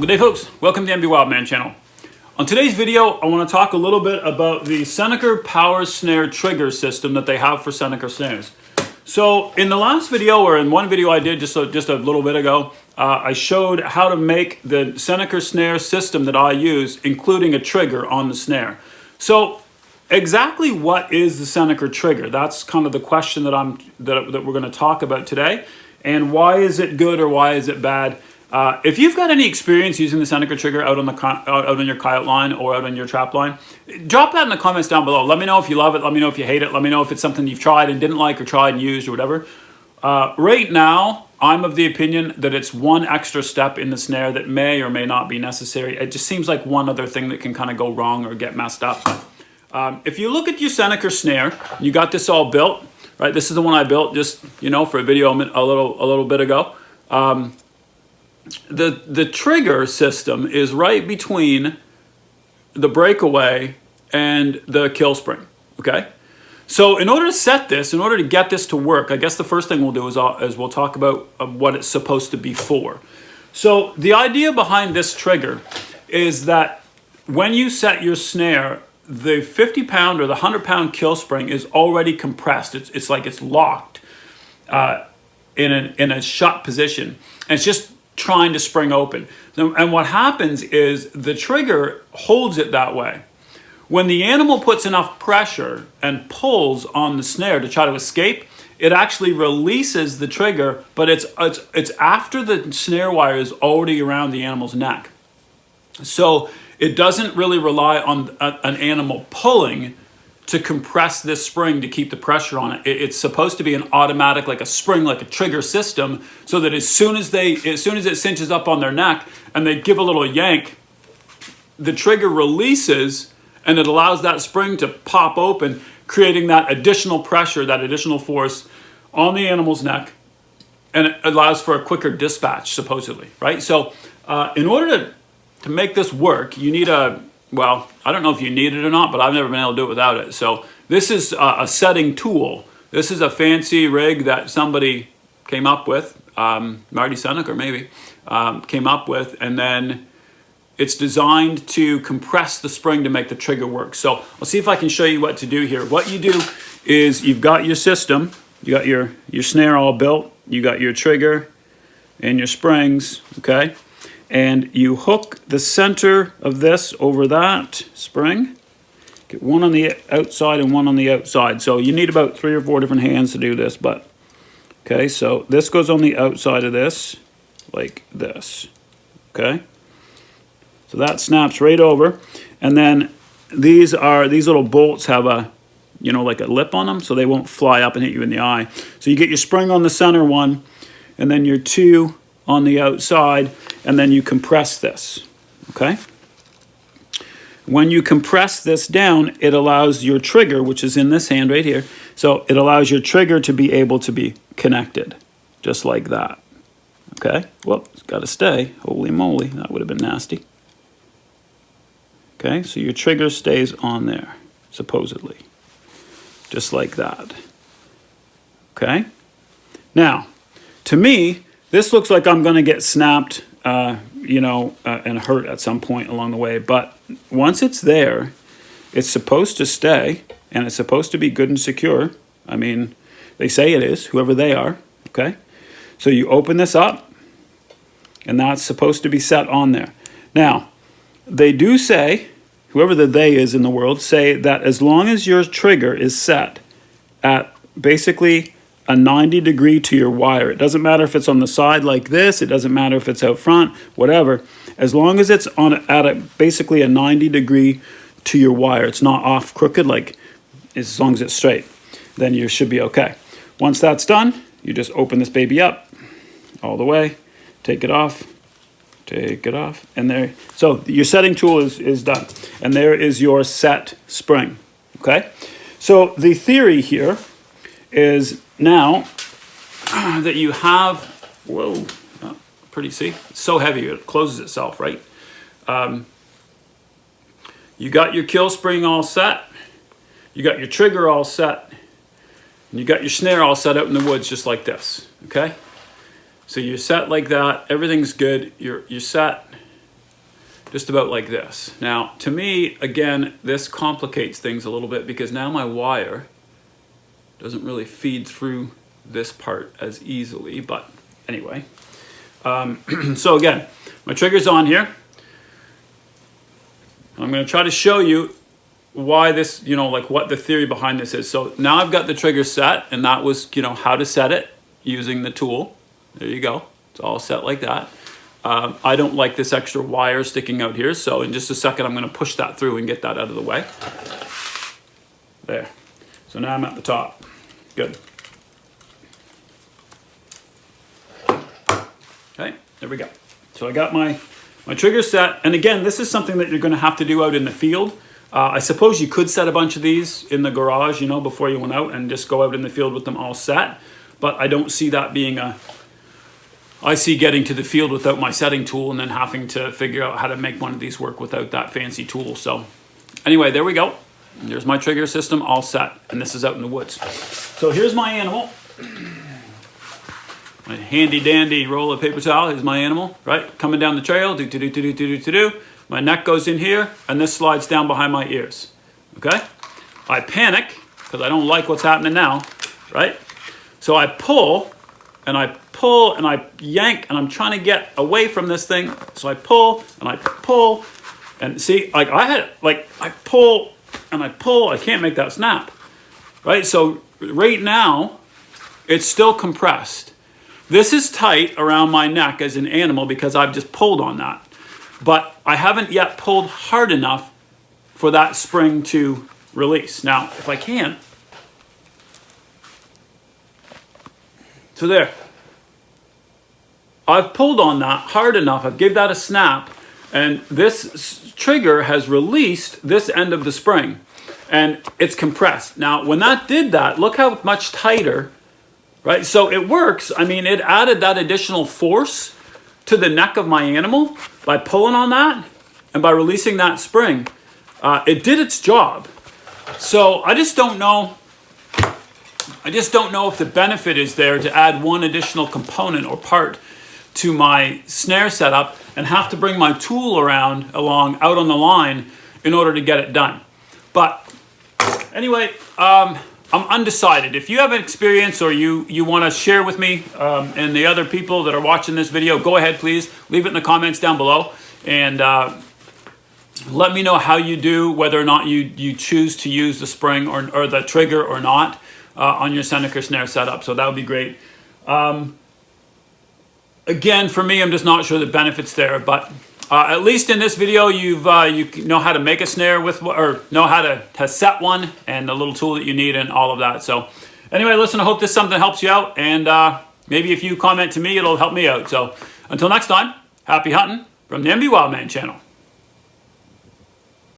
Well, good day, folks. Welcome to the MB Wildman channel. On today's video, I want to talk a little bit about the Senneker Power Snare Trigger system that they have for Senneker snares. So in the last video, or in one video I did just a little bit ago, I showed how to make the Senneker snare system that I use, including a trigger on the snare. So exactly what is the Senneker trigger? That's kind of the question that we're going to talk about today. And why is it good or why is it bad? If you've got any experience using the Senneker trigger out on your coyote line or out on your trap line, drop that in the comments down below. Let me know if you love it. Let me know if you hate it. Let me know if it's something you've tried and didn't like, or tried and used, or whatever. Right now, I'm of the opinion that it's one extra step in the snare that may or may not be necessary. It just seems like one other thing that can kind of go wrong or get messed up. If you look at your Senneker snare, you got this all built, right? This is the one I built just, for a video a little bit ago. The trigger system is right between the breakaway and the kill spring, okay? So in order to set this, in order to get this to work, I guess the first thing we'll do is we'll talk about what it's supposed to be for. So the idea behind this trigger is that when you set your snare, the 50-pound or the 100-pound kill spring is already compressed. It's like it's locked in a shut position, and it's just trying to spring open. And what happens is the trigger holds it that way. When the animal puts enough pressure and pulls on the snare to try to escape, it actually releases the trigger, but it's after the snare wire is already around the animal's neck. So it doesn't really rely on an animal pulling to compress this spring to keep the pressure on it. It's supposed to be an automatic, like a spring, like a trigger system, so that as soon as it cinches up on their neck and they give a little yank, the trigger releases and it allows that spring to pop open, creating that additional pressure, that additional force on the animal's neck, and it allows for a quicker dispatch, supposedly, right? So in order to make this work, you need well, I don't know if you need it or not, but I've never been able to do it without it. So this is a setting tool. This is a fancy rig that somebody came up with, Marty Senneker maybe, came up with, and then it's designed to compress the spring to make the trigger work. So I'll see if I can show you what to do here. What you do is you've got your system, you got your snare all built, you got your trigger and your springs, okay? And you hook the center of this over that spring. Get one on the outside and one on the outside. So you need about 3 or 4 different hands to do this, but okay, so this goes on the outside of this, like this, okay? So that snaps right over. And then these little bolts have a, like a lip on them, so they won't fly up and hit you in the eye. So you get your spring on the center one, and then your 2 on the outside, and then you compress this, okay? When you compress this down, it allows your trigger, which is in this hand right here, so it allows your trigger to be able to be connected, just like that, okay? Well, it's got to stay. Holy moly, that would have been nasty. Okay, so your trigger stays on there, supposedly, just like that, okay? Now, to me, this looks like I'm going to get snapped, and hurt at some point along the way. But once it's there, it's supposed to stay, and it's supposed to be good and secure. I mean, they say it is, whoever they are, okay? So you open this up, and that's supposed to be set on there. Now, they do say, whoever the they is in the world, say that as long as your trigger is set at basically a 90 degree to your wire. It doesn't matter if it's on the side like this, it doesn't matter if it's out front, whatever. As long as it's basically a 90 degree to your wire, it's not off crooked, like as long as it's straight, then you should be okay. Once that's done, you just open this baby up all the way, take it off, and there. So your setting tool is done. And there is your set spring, okay? So the theory here is now that you have, whoa, pretty, see? It's so heavy, it closes itself, right? You got your kill spring all set, you got your trigger all set, and you got your snare all set out in the woods just like this, okay? So you're set like that, everything's good, you're set, just about like this. Now, to me, again, this complicates things a little bit because now my wire doesn't really feed through this part as easily, but anyway. So again, my trigger's on here. I'm going to try to show you why this, you know, like what the theory behind this is. So now I've got the trigger set, and that was, you know, how to set it using the tool. There you go. It's all set like that. I don't like this extra wire sticking out here, so in just a second I'm going to push that through and get that out of the way. There. So now I'm at the top. Good. Okay, there we go. So I got my trigger set, and again, this is something that you're going to have to do out in the field. I suppose you could set a bunch of these in the garage, you know, before you went out and just go out in the field with them all set, but I don't see that being I see getting to the field without my setting tool and then having to figure out how to make one of these work without that fancy tool. So anyway, there we go. There's my trigger system all set, and this is out in the woods. So here's my animal. My handy dandy roll of paper towel. Here's my animal, right? Coming down the trail, do. My neck goes in here, and this slides down behind my ears, okay? I panic, because I don't like what's happening now, right? So I pull, and I yank, and I'm trying to get away from this thing. So I pull, and see, like I pull, and I pull, I can't make that snap, right? So right now, it's still compressed. This is tight around my neck as an animal because I've just pulled on that. But I haven't yet pulled hard enough for that spring to release. Now, if I can. So there. I've pulled on that hard enough. I've given that a snap. And this trigger has released this end of the spring. And it's compressed. Now, when that did that, look how much tighter. Right? So it works. I mean, it added that additional force to the neck of my animal by pulling on that and by releasing that spring. It did its job. So I just don't know if the benefit is there to add one additional component or part to my snare setup and have to bring my tool along out on the line in order to get it done. But anyway, I'm undecided. If you have an experience or you want to share with me and the other people that are watching this video, go ahead, please. Leave it in the comments down below. And let me know how you do, whether or not you choose to use the spring or the trigger or not on your Senneker snare setup. So that would be great. Again, for me, I'm just not sure the benefits there. But at least in this video, you know how to make a snare with, or know how to set one, and the little tool that you need and all of that. So anyway, listen, I hope this something helps you out, and maybe if you comment to me, it'll help me out. So until next time, happy hunting from the MB Wildman channel.